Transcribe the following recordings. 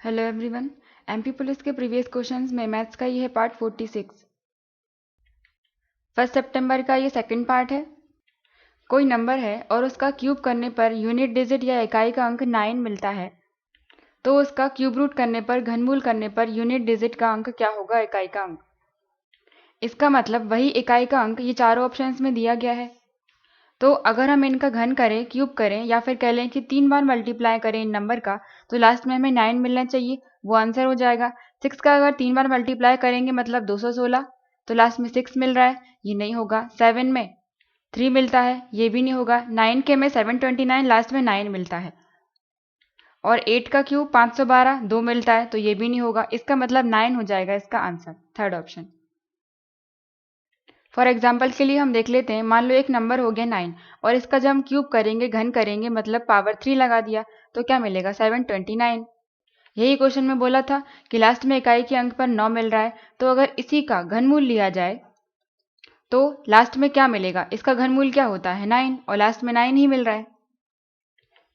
Hello everyone. MP police के previous questions में maths का ये है पार्ट 46। 1 सितंबर का ये सेकंड पार्ट है। कोई नंबर है और उसका क्यूब करने पर यूनिट डिजिट या इकाई का अंक 9 मिलता है, तो उसका क्यूब रूट करने पर घनमूल करने पर यूनिट डिजिट का अंक क्या होगा, इकाई का अंक। इसका मतलब वही इकाई का अंक ये चारों ऑप्शंस में दिया गया है। तो अगर हम इनका घन करें, क्यूब करें, या फिर कह लें कि 3 बार मल्टीप्लाई करें इन नंबर का, तो लास्ट में हमें 9 मिलना चाहिए, वो आंसर हो जाएगा। 6 का अगर 3 बार मल्टीप्लाई करेंगे मतलब 216, तो लास्ट में 6 मिल रहा है, ये नहीं होगा। 7 में 3 मिलता है, ये भी नहीं होगा। 9 के में 729, लास्ट में 9 मिलता है। और 8 का क्यूब 512, 2 मिलता है, तो ये भी नहीं होगा। इसका मतलब 9 हो जाएगा इसका answer, third option. For example के लिए हम देख लेते हैं। मान लो एक नंबर हो गया 9 और इसका जब हम क्यूब करेंगे, घन करेंगे, मतलब पावर 3 लगा दिया, तो क्या मिलेगा, 729। यही क्वेश्चन में बोला था कि लास्ट में इकाई के अंक पर 9 मिल रहा है, तो अगर इसी का घनमूल लिया जाए तो लास्ट में क्या मिलेगा, इसका घनमूल क्या होता है, 9, और लास्ट में 9 ही मिल रहा है,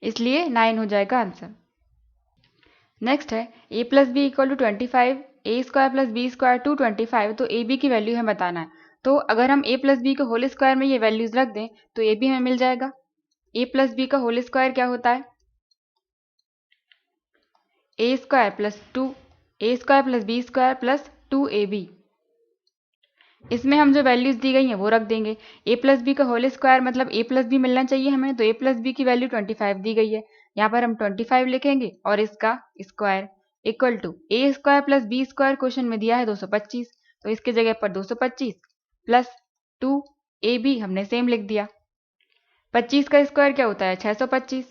इसलिए 9 हो जाएगा आंसर। नेक्स्ट है a plus B equal to 25, A square plus B square to 25, तो ए बी की वैल्यू हमें बताना है। तो अगर हम a प्लस बी को होल स्क्वायर में ये वैल्यूज रख दें तो ए बी हमें मिल जाएगा। a प्लस बी का होल स्क्वायर क्या होता है, A square plus B square plus 2ab। इसमें हम जो वैल्यूज दी गई हैं वो रख देंगे। a प्लस बी का होल स्क्वायर मतलब a प्लस बी मिलना चाहिए हमें, तो a प्लस बी की वैल्यू 25 दी गई है, यहाँ पर हम 25 लिखेंगे और इसका square equal to A square plus B square question में दिया है 225, तो इसके जगह पर 225 प्लस 2ab हमने सेम लिख दिया। 25 का स्क्वायर क्या होता है, 625,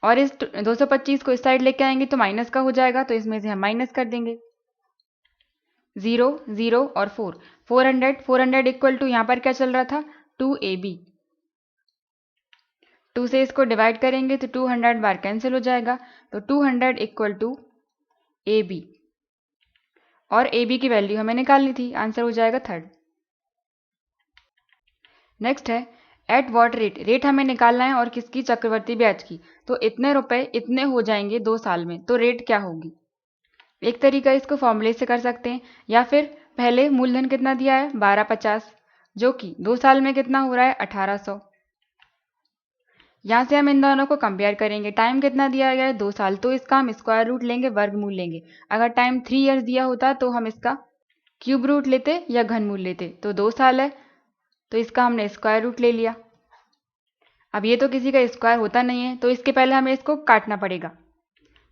और इस 225 को इस साइड लेके आएंगे तो माइनस का हो जाएगा, तो इसमें से हम माइनस कर देंगे। 0 0 और 400 इक्वल टू यहाँ पर क्या चल रहा था, 2ab। 2 से इसको डिवाइड करेंगे तो 200 बार कैंसिल हो जाएगा, तो 200 इक्वल टू ab, और ab की वैल्यू हमें निकालनी थी, आंसर हो जाएगा थर्ड। नेक्स्ट है एट व्हाट रेट, रेट हमें निकालना है और किसकी, चक्रवर्ती ब्याज की। तो इतने रुपए इतने हो जाएंगे 2 साल में, तो रेट क्या होगी। एक तरीका इसको फॉर्मूले से कर सकते हैं, या फिर पहले मूलधन कितना दिया है 1250, जो कि 2 साल में कितना हो रहा है 1800। यहाँ से हम इन दोनों को कंपेयर करेंगे। टाइम कितना दिया गया है 2 साल, तो इसका हम स्क्वायर रूट लेंगे, वर्गमूल लेंगे। अगर टाइम 3 ईयर्स दिया होता तो हम इसका क्यूब रूट लेते या घनमूल लेते। तो 2 साल है तो इसका हमने स्क्वायर रूट ले लिया। अब ये तो किसी का स्क्वायर होता नहीं है, तो इसके पहले हमें इसको काटना पड़ेगा।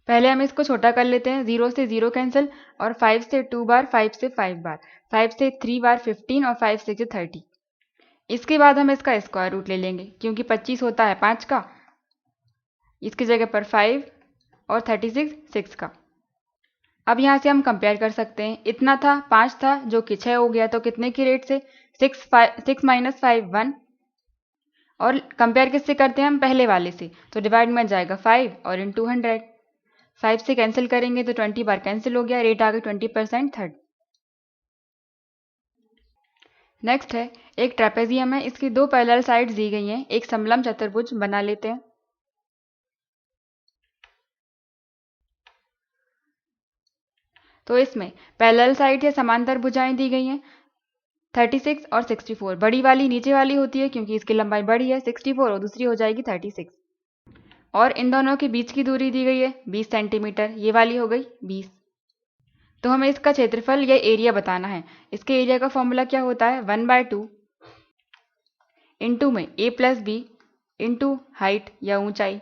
पहले हम इसको छोटा कर लेते हैं, 0 से 0 कैंसिल, और 5 से 2 बार, 5 से 5 बार, 5 से 3 बार 15, और 5 से 30। इसके बाद हम इसका स्क्वायर रूट ले लेंगे, क्योंकि 25 होता है 5 का, इसकी जगह पर 5, और 36 6 का। अब यहाँ से हम कंपेयर कर सकते हैं, इतना था 5 था जो कि 6 हो गया, तो कितने की रेट से, 6 माइनस 5 1, और कंपेयर किससे करते हैं हम, पहले वाले से, तो डिवाइड में जाएगा 5 और इन 200। 5 से कैंसिल करेंगे तो 20 बार कैंसिल हो गया, रेट आ गई 20%, थर्ड। नेक्स्ट है एक ट्रेपेजियम है, इसकी 2 पैरेलल साइड्स दी गई हैं, एक समलंब चतुर्भुज बना लेते हैं। तो इसमें पैरेलल साइड या समांतर भुजाएं दी गई हैं 36 और 64। बड़ी वाली नीचे वाली होती है क्योंकि इसकी लंबाई बड़ी है 64, और दूसरी हो जाएगी 36। और इन दोनों के बीच की दूरी दी गई है 20 सेंटीमीटर, ये वाली हो गई 20। तो हमें इसका क्षेत्रफल या एरिया बताना है। इसके एरिया का फॉर्मूला क्या होता है, 1/2 इंटू में a plus B into height या ऊंचाई,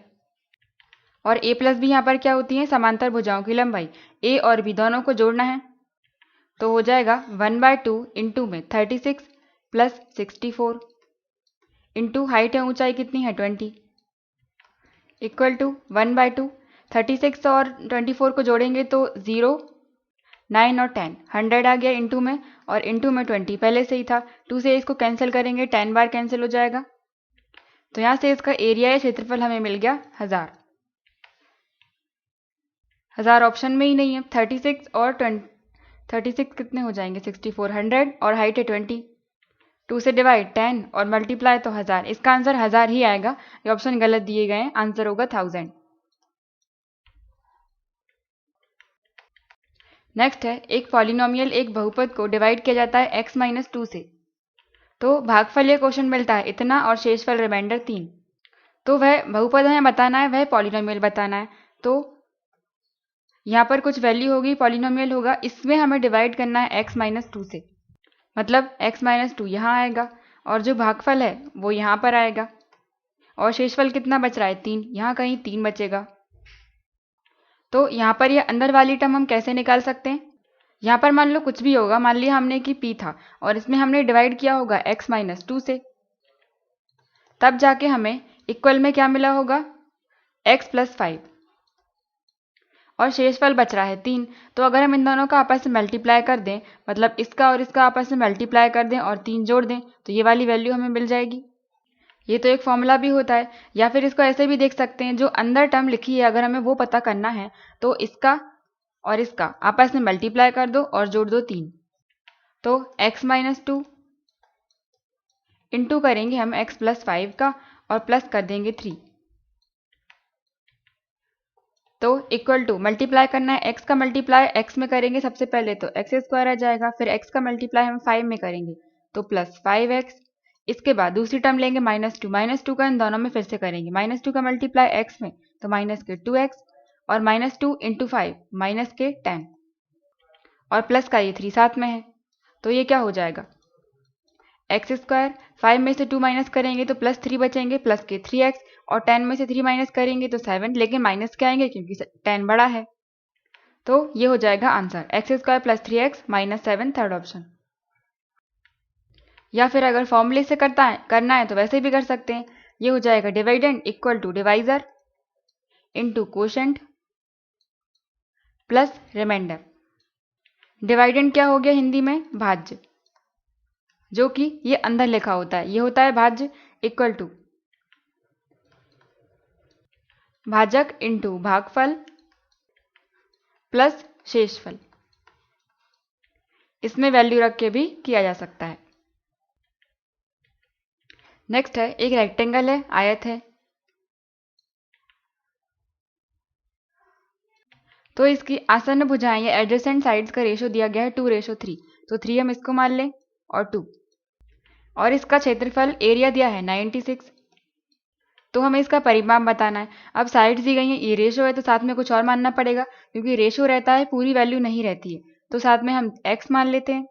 और a प्लस बी यहाँ पर क्या होती है, समांतर भुजाओं की लंबाई। a और b दोनों को जोड़ना है, तो हो जाएगा 1/2 इंटू में 36 प्लस 64 इंटू हाइट या ऊंचाई कितनी है 20, इक्वल टू 1/2। 36 और 24 को जोड़ेंगे तो 0 9 और 10 100 आ गया इंटू में, और इंटू में 20 पहले से ही था, 2 से इसको कैंसिल करेंगे 10 बार कैंसिल हो जाएगा, तो यहाँ से इसका एरिया या क्षेत्रफल हमें मिल गया 1000। 1000 ऑप्शन में ही नहीं है। 36 और 36 कितने हो जाएंगे 64, 100 और हाइट है 20, 2 से डिवाइड 10 और मल्टीप्लाई तो 1000, इसका आंसर 1000 ही आएगा। ये ऑप्शन गलत दिए गए हैं, आंसर होगा 1000। नेक्स्ट है, एक पॉलिनोमियल एक बहुपद को डिवाइड किया जाता है x - 2 से। तो भागफल ये क्वेश्चन मिलता है इतना और शेषफल रिमाइंडर 3। तो वह बहुपद हमें बताना है, वह पॉलिनोमियल बताना है। तो यहाँ पर कुछ वैल्यू होगी, पॉलिनोमियल होगा, इसमें हमें डिवाइड करना है x - 2 से। मतलब x - 2 यहाँ आएगा और जो भागफल है वो यहाँ पर आएगा और शेषफल कितना बच रहा है 3, यहाँ कहीं 3 बचेगा। तो यहाँ पर ये अंदर वाली टर्म हम कैसे निकाल सकते हैं? यहाँ पर मान लो कुछ भी होगा, मान लिया हमने कि p था और इसमें हमने डिवाइड किया होगा x - 2 से, तब जाके हमें इक्वल में क्या मिला होगा x + 5 और शेषफल बच रहा है 3। तो अगर हम इन दोनों का आपस में मल्टीप्लाई कर दें, मतलब इसका और इसका आपस में मल्टीप्लाई कर दें और 3 जोड़ दें, तो ये वाली वैल्यू हमें मिल जाएगी। ये तो एक फॉर्मूला भी होता है, या फिर इसको ऐसे भी देख सकते हैं, जो अंदर टर्म लिखी है अगर हमें वो पता करना है तो इसका और इसका आपस में मल्टीप्लाई कर दो और जोड़ दो 3। तो x - 2 इंटू करेंगे हम x + 5 का और प्लस कर देंगे 3। तो इक्वल टू मल्टीप्लाई करना है, x का मल्टीप्लाई x में करेंगे सबसे पहले तो x² आ जाएगा, फिर x का मल्टीप्लाई हम 5 में करेंगे तो प्लस 5x। इसके बाद दूसरी टर्म लेंगे -2 का इन दोनों में फिर से करेंगे, -2 का मल्टीप्लाई x में तो -2x और -2 × 5 -10 और प्लस का ये 3 साथ में है। तो ये क्या हो जाएगा x², 5 में से 2 माइनस करेंगे तो +3 बचेंगे, प्लस के 3x और 10 में से 3 माइनस करेंगे तो 7, लेकिन माइनस के आएंगे क्योंकि 10 बड़ा है। तो ये हो जाएगा answer x² + 3x - 7, third option. या फिर अगर फॉर्मूले से करना है तो वैसे भी कर सकते हैं। ये हो जाएगा dividend equal to divisor into quotient plus remainder. Dividend क्या हो गया हिंदी में? भाज्य, जो कि ये अंदर लिखा होता है, ये होता है भाज्य इक्वल टू भाजक इंटू भागफल प्लस शेषफल। इसमें वैल्यू रख के भी किया जा सकता है। नेक्स्ट है, एक रेक्टेंगल है, आयत है, तो इसकी आसन्न भुजाएं या एडजेसेंट साइड्स का रेशो दिया गया है 2:3। तो 3 हम इसको मान लें और 2, और इसका क्षेत्रफल एरिया दिया है 96। तो हमें इसका परिमाप बताना है। अब साइड्स दी गई हैं, ये रेशो है तो साथ में कुछ और मानना पड़ेगा, क्योंकि रेशो रहता है पूरी वैल्यू नहीं रहती है। तो साथ में हम x मान लेते हैं।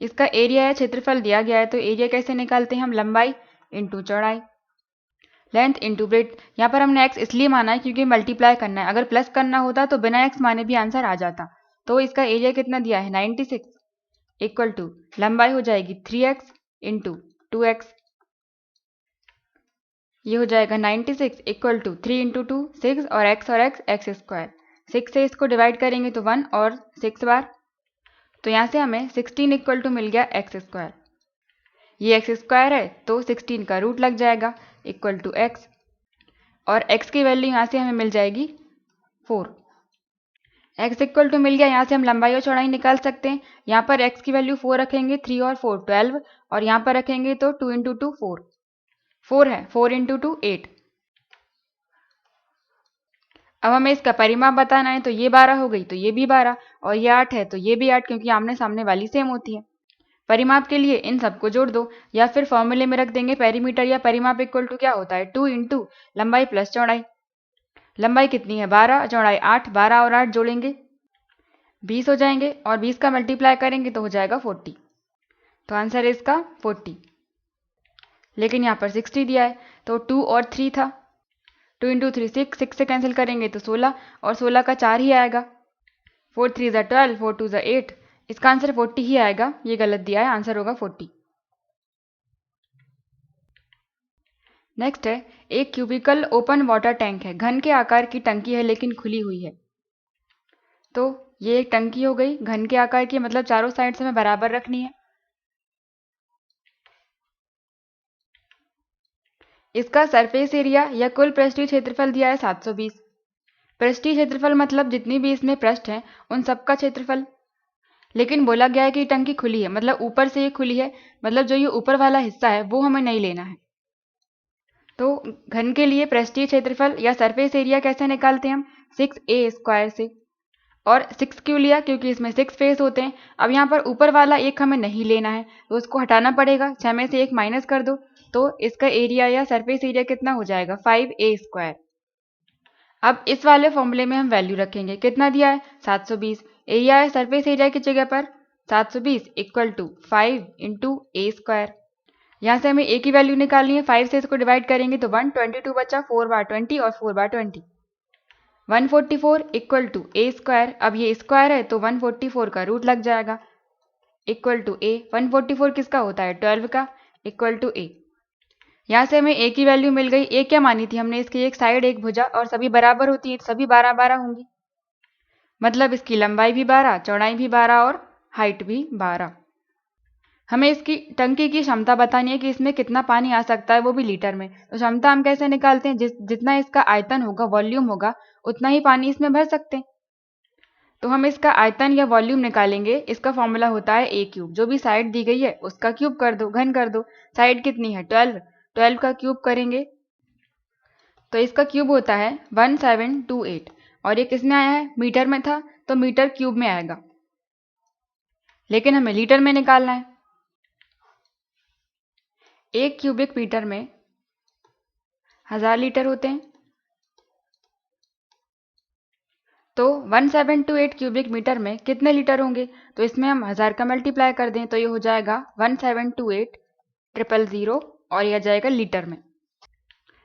इसका एरिया है, क्षेत्रफल दिया गया है, तो एरिया कैसे निकालते हैं हम? लंबाई इंटू चौड़ाई, लेंथ इंटू ब्रेड्थ। यहाँ पर हमने x इसलिए माना है क्योंकि मल्टीप्लाई करना है, अगर प्लस करना होता तो बिना x माने भी आंसर आ जाता। तो इसका एरिया कितना दिया है 96 इक्वल टू लंबाई हो जाएगी 3x इंटू 2x। ये हो जाएगा 96 इक्वल टू 3 × 2 6 और x² 6 से इसको डिवाइड करेंगे तो 1 और 6 बार, तो यहाँ से हमें 16 इक्वल टू मिल गया x²। ये x² है तो 16 का रूट लग जाएगा इक्वल टू x, और x की वैल्यू यहाँ से हमें मिल जाएगी 4। x इक्वल टू मिल गया, यहाँ से हम लंबाई और चौड़ाई निकाल सकते हैं। यहाँ पर x की वैल्यू 4 रखेंगे, 3 और 4 12, और यहाँ पर रखेंगे तो 2 × 2 4 है, 4 × 2 8। अब हमें इसका परिमाप बताना है, तो ये 12 हो गई तो ये भी 12, और ये 8 है तो ये भी 8, क्योंकि आमने सामने वाली सेम होती है। परिमाप के लिए इन सबको जोड़ दो, या फिर फॉर्मूले में रख देंगे पेरीमीटर या परिमाप इक्वल टू क्या होता है 2 × लंबाई प्लस चौड़ाई। लंबाई कितनी है 12, चौड़ाई 8, 12 और 8 जोड़ेंगे 20 हो जाएंगे, और 20 का मल्टीप्लाई करेंगे तो हो जाएगा 40। तो आंसर है इसका 40। लेकिन यहाँ पर 60 दिया है तो 2 और 3 था, 2 × 3 6 से कैंसिल करेंगे तो 16, और 16 का 4 ही आएगा। 4 3 = 12, 4 2 = 8। इसका आंसर 40 ही आएगा, ये गलत दिया है, आंसर होगा 40। नेक्स्ट है, एक क्यूबिकल ओपन वाटर टैंक है, घन के आकार की टंकी है लेकिन खुली हुई है। तो ये एक टंकी हो गई घन के आकार की, मतलब चारों साइड से हमें बराबर रखनी है। इसका सरफेस एरिया या कुल पृष्ठीय क्षेत्रफल दिया है 720। पृष्ठीय क्षेत्रफल मतलब जितनी भी इसमें पृष्ठ हैं उन सबका क्षेत्रफल। लेकिन बोला गया है कि टंकी खुली है, मतलब ऊपर से ये खुली है, मतलब जो ये ऊपर वाला हिस्सा है वो हमें नहीं लेना है। तो घन के लिए पृष्ठीय क्षेत्रफल या सरफेस एरिया कैसे निकालते हैं हम? 6a² से। और 6 क्यों लिया, क्योंकि इसमें 6 फेस होते हैं। अब यहाँ पर ऊपर वाला एक हमें नहीं लेना है तो उसको हटाना पड़ेगा, 6 में से 1 माइनस कर दो तो इसका एरिया या सरफेस एरिया कितना हो जाएगा 5a²। अब इस वाले फॉर्मूले में हम वैल्यू रखेंगे, कितना दिया है 720, एरिया है सरफेस एरिया की जगह पर 720 इक्वल टू 5 इंटू a²। यहाँ से हमें a की वैल्यू निकालनी है, 5 से इसको डिवाइड करेंगे तो 122 बचा, 4 बार 20 और 4 बार 20, 144 इक्वल टू a²। अब ये स्क्वायर है तो 144 का रूट लग जाएगा इक्वल टू a। 144 किसका होता है 12 का, इक्वल टू a। यहाँ से हमें a की वैल्यू मिल गई। a क्या मानी थी हमने, इसकी एक साइड एक भुजा और सभी बराबर होती है, सभी 12 12 होंगी, मतलब इसकी लंबाई भी 12, चौड़ाई भी 12 और हाइट भी 12। हमें इसकी टंकी की क्षमता बतानी है कि इसमें कितना पानी आ सकता है, वो भी लीटर में। तो क्षमता हम कैसे निकालते हैं, जितना इसका आयतन होगा, वॉल्यूम होगा, उतना ही पानी इसमें भर सकते हैं। तो हम इसका आयतन या वॉल्यूम निकालेंगे, इसका फॉर्मूला होता है a क्यूब। जो भी साइड दी गई है उसका क्यूब कर दो, घन कर दो। साइड कितनी है 12, 12 का क्यूब करेंगे तो इसका क्यूब होता है 1728। और ये किसमें आया है, मीटर में था तो मीटर क्यूब में आएगा, लेकिन हमें लीटर में निकालना है। 1 क्यूबिक मीटर में 1000 लीटर होते हैं। तो 1728 क्यूबिक मीटर में कितने लीटर होंगे, तो इसमें हम 1000 का मल्टीप्लाई कर दें तो ये हो जाएगा 1728000 और यह जाएगा लीटर में।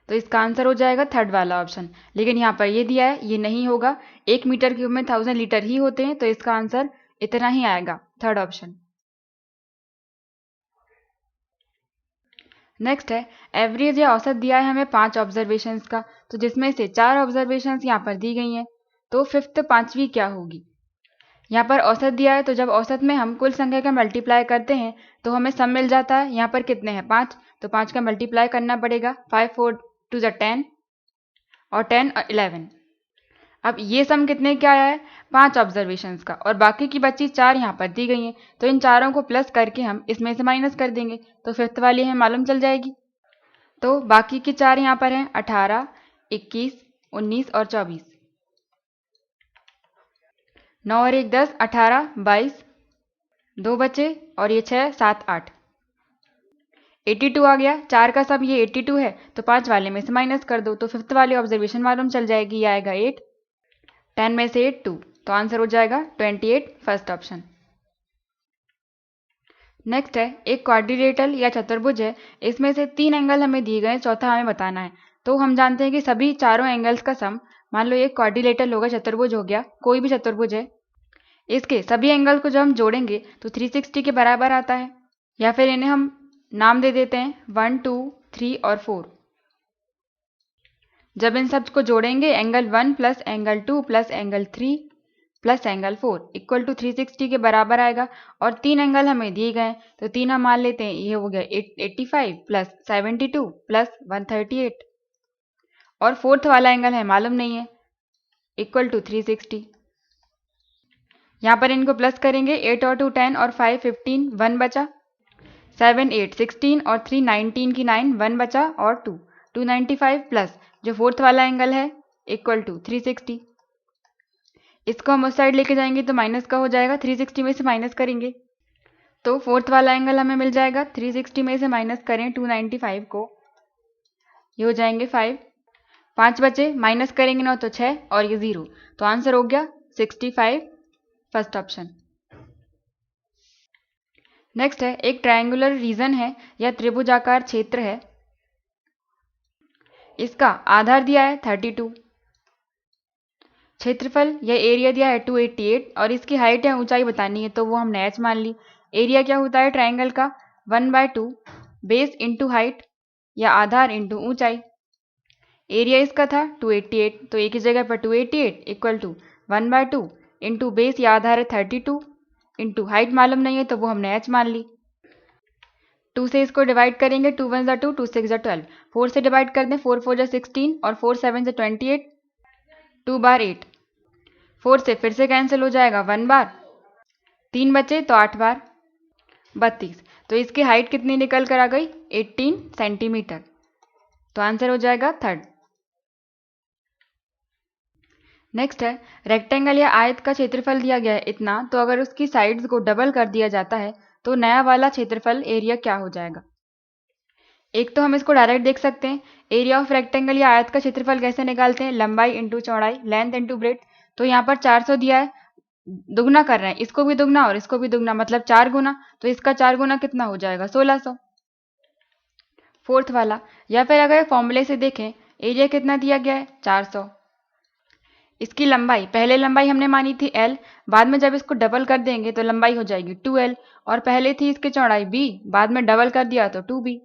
तो इसका आंसर हो जाएगा थर्ड वाला ऑप्शन। लेकिन यहाँ पर ये दिया है, ये नहीं होगा, 1 मीटर क्यूब में 1000 लीटर ही होते हैं, तो इसका आंसर इतना ही आएगा, थर्ड ऑप्शन। नेक्स्ट है एवरेज या औसत दिया है हमें 5 ऑब्जर्वेशंस का, तो जिसमें से 4 ऑब्जर्वेशंस यहाँ पर दी गई हैं, तो फिफ्थ पांचवी क्या होगी। यहाँ पर औसत दिया है तो जब औसत में हम कुल संख्या का मल्टीप्लाई करते हैं तो हमें सम मिल जाता है। यहाँ पर कितने हैं 5, तो 5 का मल्टीप्लाई करना पड़ेगा, 5 4 2 10 और 10 और 11। अब ये सम कितने क्या आया है 5 ऑब्जर्वेशंस का, और बाकी की बची 4 यहाँ पर दी गई हैं, तो इन चारों को प्लस करके हम इसमें से माइनस कर देंगे तो फिफ्थ वाली हमें मालूम चल जाएगी। तो बाकी की 4 यहाँ पर हैं 18 21 19 और 24, 9 और 1 10, 18 22, 2 बचे और ये 6 7 8, 82 आ गया। 4 का सब ये 82 है तो 5 वाले में से माइनस कर दो तो फिफ्थ वाली ऑब्जर्वेशन मालूम चल जाएगी, ये आएगा 8, 10 में से 8 2, तो आंसर हो जाएगा 28, फर्स्ट ऑप्शन। नेक्स्ट है एक क्वाड्रिलेटरल या चतुर्भुज है, इसमें से 3 एंगल हमें दिए गए, चौथा हमें बताना है। तो हम जानते हैं कि सभी चारों एंगल्स का सम, मान लो एक क्वाड्रिलेटरल होगा, चतुर्भुज हो गया, कोई भी चतुर्भुज है, इसके सभी एंगल को जब हम जोड़ेंगे तो 360 के बराबर आता है। या फिर इन्हें हम नाम दे देते हैं 1 2 3 और 4। जब इन सब को जोड़ेंगे angle 1 plus angle 2 plus angle 3 plus angle 4 equal to 360 के बराबर आएगा। और 3 एंगल हमें दिए गए तो 3 हम मान लेते हैं, ये हो गया 85 प्लस 72 प्लस 138, और फोर्थ वाला एंगल है मालूम नहीं है, इक्वल टू 360। यहाँ पर इनको प्लस करेंगे, 8 और 2 10 और 5 15, 1 बचा, 7 8 16 और 3 19 की 9, 1 बचा और 2 295 प्लस जो फोर्थ वाला एंगल है इक्वल टू 360। इसको हम उस साइड लेके जाएंगे तो माइनस का हो जाएगा, 360 में से माइनस करेंगे तो फोर्थ वाला एंगल हमें मिल जाएगा। 360 में से माइनस करें 295 को, ये हो जाएंगे 5, 5 बचे, माइनस करेंगे ना तो 6 और ये 0, तो आंसर हो गया 65, फर्स्ट ऑप्शन। नेक्स्ट है एक ट्रायंगुलर रीजन है या त्रिभुजाकार क्षेत्र है, इसका आधार दिया है 32, क्षेत्रफल या एरिया दिया है 288 और इसकी हाइट या ऊंचाई बतानी है तो वो हमने h मान ली। एरिया क्या होता है ट्रायंगल का 1/2 बेस इंटू हाइट या आधार इंटू ऊंचाई। एरिया इसका था 288 तो एक ही जगह पर 288 इक्वल टू 1/2 इंटू बेस या आधार है 32 इंटू हाइट मालूम नहीं है तो वो हमने h मान ली। 2 से इसको डिवाइड करेंगे, 2 1 2 2 6 12, 4 से डिवाइड कर दें, 4 4 16 और 4 7 28, 2 बार 8, 4 से फिर से कैंसिल हो जाएगा 1 बार, 3 बचे तो 8 बार 32, तो इसकी हाइट कितनी निकल कर आ गई 18 सेंटीमीटर, तो आंसर हो जाएगा थर्ड। नेक्स्ट है, रेक्टेंगल या आयत का क्षेत्रफल दिया गया है इतना, तो अगर उसकी साइड्स को डबल कर दिया जाता है तो नया वाला क्षेत्रफल एरिया क्या हो जाएगा। एक तो हम इसको डायरेक्ट देख सकते हैं, एरिया ऑफ रेक्टेंगल या आयत का क्षेत्रफल कैसे निकालते हैं, लंबाई इंटू चौड़ाई, लेंथ इंटू ब्रेथ। तो यहाँ पर 400 दिया है, दुगना कर रहे हैं, इसको भी दुगना और इसको भी दुगना, मतलब 4 गुना, तो इसका 4 गुना कितना हो जाएगा, 1600। फोर्थ वाला, या फिर अगर फॉर्मूले से देखें, एरिया कितना दिया गया है, 400। इसकी लंबाई, पहले लंबाई हमने मानी थी l, बाद में जब इसको डबल कर देंगे तो लंबाई हो जाएगी 2l, और पहले थी इसकी चौड़ाई b, बाद में डबल कर दिया तो 2b।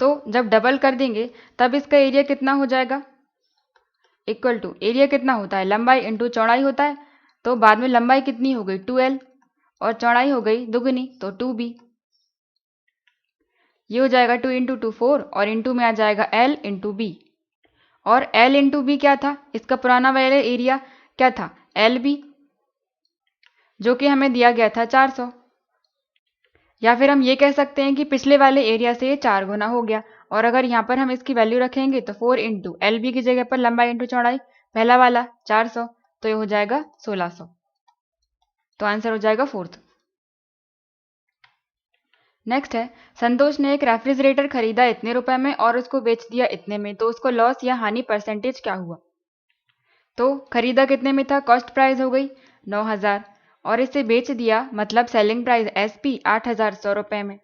तो जब डबल कर देंगे तब इसका एरिया कितना हो जाएगा, इक्वल टू, एरिया कितना होता है, लंबाई इंटू चौड़ाई होता है, तो बाद में लंबाई कितनी हो गई 2l और चौड़ाई हो गई दुगनी तो 2b। ये हो जाएगा 2 इंटू 2 4 और इंटू में आ जाएगा l इंटू बी। और L इंटू बी क्या था, इसका पुराना वाला एरिया क्या था, एल बी, जो कि हमें दिया गया था 400। या फिर हम ये कह सकते हैं कि पिछले वाले एरिया से ये 4 गुना हो गया, और अगर यहाँ पर हम इसकी वैल्यू रखेंगे तो 4 इंटू एल बी की जगह पर लंबाई इंटू चौड़ाई, पहला वाला 400, तो ये हो जाएगा 1600। तो आंसर हो जाएगा फोर्थ। नेक्स्ट है, संतोष ने एक रेफ्रिजरेटर खरीदा इतने रुपए में और उसको बेच दिया इतने में, तो उसको लॉस या हानि परसेंटेज क्या हुआ। तो खरीदा कितने में था, कॉस्ट प्राइस हो गई 9000, और इसे बेच दिया मतलब सेलिंग प्राइस एसपी 8100 रुपए में।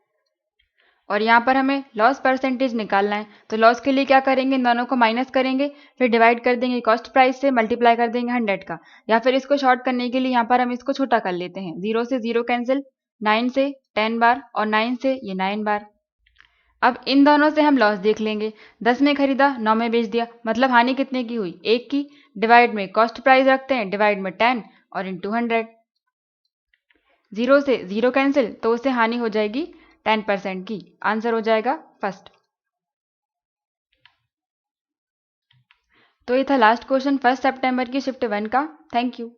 और यहाँ पर हमें लॉस परसेंटेज निकालना है, तो लॉस के लिए क्या करेंगे, इन दोनों को माइनस करेंगे, फिर डिवाइड कर देंगे कॉस्ट प्राइस से, मल्टीप्लाई कर देंगे 100 का, या फिर इसको शॉर्ट करने के लिए यहाँ पर हम इसको छोटा कर लेते हैं, 0 से 0 कैंसिल, 9 से 10 बार और 9 से ये 9 बार। अब इन दोनों से हम लॉस देख लेंगे, 10 में खरीदा 9 में बेच दिया, मतलब हानि कितने की हुई, 1 की, डिवाइड में कॉस्ट प्राइस रखते हैं, डिवाइड में 10 और इंटू 100, 0 से 0 कैंसिल, तो उससे हानि हो जाएगी 10% की। आंसर हो जाएगा फर्स्ट। तो ये था लास्ट क्वेश्चन 1 सितंबर की शिफ्ट 1 का। Thank you.